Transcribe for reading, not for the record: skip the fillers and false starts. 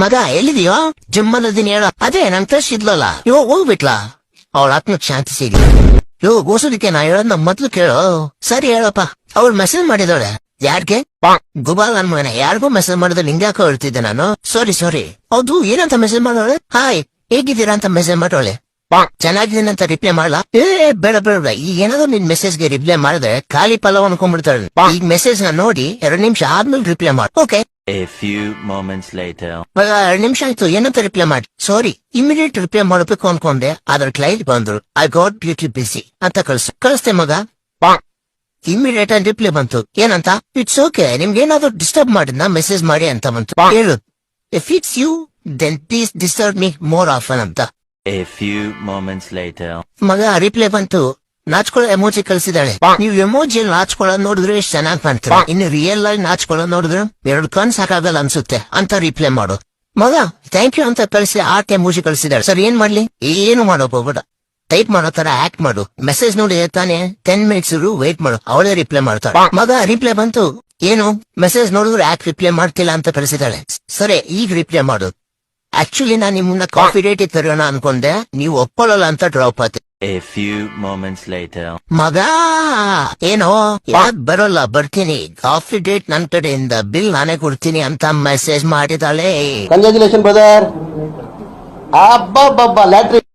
ಮಗ ಎಲ್ಲಿದೀಯೋ? ಜಿಮ್ಮಲ್ಲಿದ್ದೀನಿ ಹೇಳ. ಅದೇ ನಂಗ್ ಕ್ರಶ್ ಇದ್ಲಲ್ಲ, ಇವಾಗ ಹೋಗ್ಬಿಟ್ಲಾ? ಅವಳ ಆತ್ಮಕ್ ಶಾಂತಿ ಸಿಗ್ಲಿ. ಗೋಸೋದಿಕ್ಕೆ ನಾ ಹೇಳೋದ್ನ ಮೊದ್ಲು ಕೇಳು. ಸರಿ ಹೇಳಪ್ಪ. ಅವಳು ಮೆಸೇಜ್ ಮಾಡಿದವಳೆ. ಯಾರ್ಗೆ? ಗುಬಾಲ್ ನನ್ ಮಗನ ಯಾರಿಗೂ ಮೆಸೇಜ್ ಮಾಡಿದ್ರೆ ನಿಂಗ್ಯಾಕೋ ಹೇಳ್ತಿದ್ದೆ ನಾನು. ಸಾರಿ. ಹೌದು, ಏನಂತ ಮೆಸೇಜ್ ಮಾಡೋಳೆ? ಹಾಯ್ ಹೇಗಿದ್ದೀರಾ ಅಂತ ಮೆಸೇಜ್ ಮಾಡೋಳೆ. ಚೆನ್ನಾಗಿದ್ದೀನಿ ಅಂತ ರಿಪ್ಲೈ ಮಾಡ್ಲಾ? ಬೇಡ ಈಗ ಏನಾದ್ರು ನಿನ್ ಮೆಸೇಜ್ಗೆ ರಿಪ್ಲೈ ಮಾಡಿದ್ರೆ ಖಾಲಿ ಪಲಾವ್ ಅನ್ಕೊಂಡ್ಬಿಡ್ತಾಳೆ. ಈಗ ಮೆಸೇಜ್ ನ ನೋಡಿ 2 ನಿಮಿಷ ಆದ್ಮೇಲೆ ರಿಪ್ಲೈ ಮಾಡು. Okay? A few moments later. 2 ನಿಮಿಷ ಆಯ್ತು, ಏನಂತ ರಿಪ್ಲೈ ಮಾಡಿ. ಸಾರಿ, ಇಮಿಡಿಯೇಟ್ ರಿಪ್ಲೈ ಮಾಡಬೇಕು ಅನ್ಕೊಂಡೆ, ಅದ್ರ ಕ್ಲೈಂಟ್ ಬಂದ್ರು. ಐ ಗಾಟ್ ಬ್ಯೂಟಿ ಬಿಸಿ ಅಂತ ಕಳಿಸ್ತೆ ಮಗ. ಇಮಿಡಿಯೇಟ್ ಆಗಿ ರಿಪ್ಲೈ ಬಂತು. ಏನಂತ? ಇಟ್ಸ್ ಓಕೆ, ನಿಮ್ಗೆ ಏನಾದ್ರು ಡಿಸ್ಟರ್ಬ್ ಮಾಡಿದ್ನ ಮೆಸೇಜ್ ಮಾಡಿ ಅಂತ ಬಂತು. ಹೇಳು, if it's you then please disturb me more often ಅಂತ. A few moments later. ಮಗ ರಿಪ್ಲೈ ಬಂತು. ನಾಚ್ಕೊಳ್ಳೋ ಎಮೋಜಿ ಕಳ್ಸಿದಾಳೆ. ನೀವು ಎಮೋಜಿಯಲ್ಲಿ ನಾಚ್ಕೊಳ್ಳೋದ್ ನೋಡಿದ್ರೆ ಎಷ್ಟು ಚೆನ್ನಾಗ್ ಕಾಣ್ತೀರಾ, ಇನ್ನು ರಿಯಲ್ ಆಗಿ ನಾಚ್ಕೊಳ್ಳೋದ್ ನೋಡಿದ್ರೆ 2 ಕಣ್ ಸಾಕಾಗಲ್ಲ ಅನ್ಸುತ್ತೆ ಅಂತ ರಿಪ್ಲೈ ಮಾಡು. ಮಗ ಥ್ಯಾಂಕ್ ಯು ಅಂತ ಕಳಿಸಿ ಆರ್ಟ್ ಎಮೋಜಿ ಕಳ್ಸಿದಾಳೆ. ಸರ್ ಏನ್ ಮಾಡ್ಲಿ? ಏನು ಮಾಡೋಕೋಗ್ಬೇಡ, ಟೈಪ್ ಮಾಡೋ ತರ ಆಕ್ಟ್ ಮಾಡು. ಮೆಸೇಜ್ ನೋಡಿ ತಾನೆ 10 ಮಿನಿಟ್ಸ್ ವೇಟ್ ಮಾಡು, ಅವಳೇ ರಿಪ್ಲೈ ಮಾಡ್ತಾಳೆ. ಮಗ ರಿಪ್ಲೈ ಬಂತು. ಏನು? ಮೆಸೇಜ್ ನೋಡಿದ್ರೆ ಯಾಕೆ ರಿಪ್ಲೈ ಮಾಡ್ತಿಲ್ಲ ಅಂತ ಕಳಿಸಿದಾಳೆ. ಸರಿ, ಈಗ ರಿಪ್ಲೈ ಮಾಡು. ಆಕ್ಚುಲಿ ನಾನ್ ನಿಮ್ಮನ್ನ ಕಾಫಿ ಡೇಟ್ ತರೋಣ ಅನ್ಕೊಂಡೆ, ನೀವು ಒಪ್ಕೊಳ್ಳಲ್ಲ ಅಂತ ಡ್ರಾಪ್ ಆಯ್ತು. A few moments later. ಮಗ ಏನೋ ಯಾಕ್ ಬರೋಲ್ಲ? ಬರ್ತೀನಿ, ಕಾಫಿ ಡೇಟ್ ನನ್ ಕಡೆಯಿಂದ, ಬಿಲ್ ನಾನೇ ಕೊಡ್ತೀನಿ ಅಂತ ಮೆಸೇಜ್ ಮಾಡಿದಾಳೆ. Congratulation brother. ಅಬ್ಬಬ್ಬಬ್ಬ ಲ್ಯಾಟ್ರಿ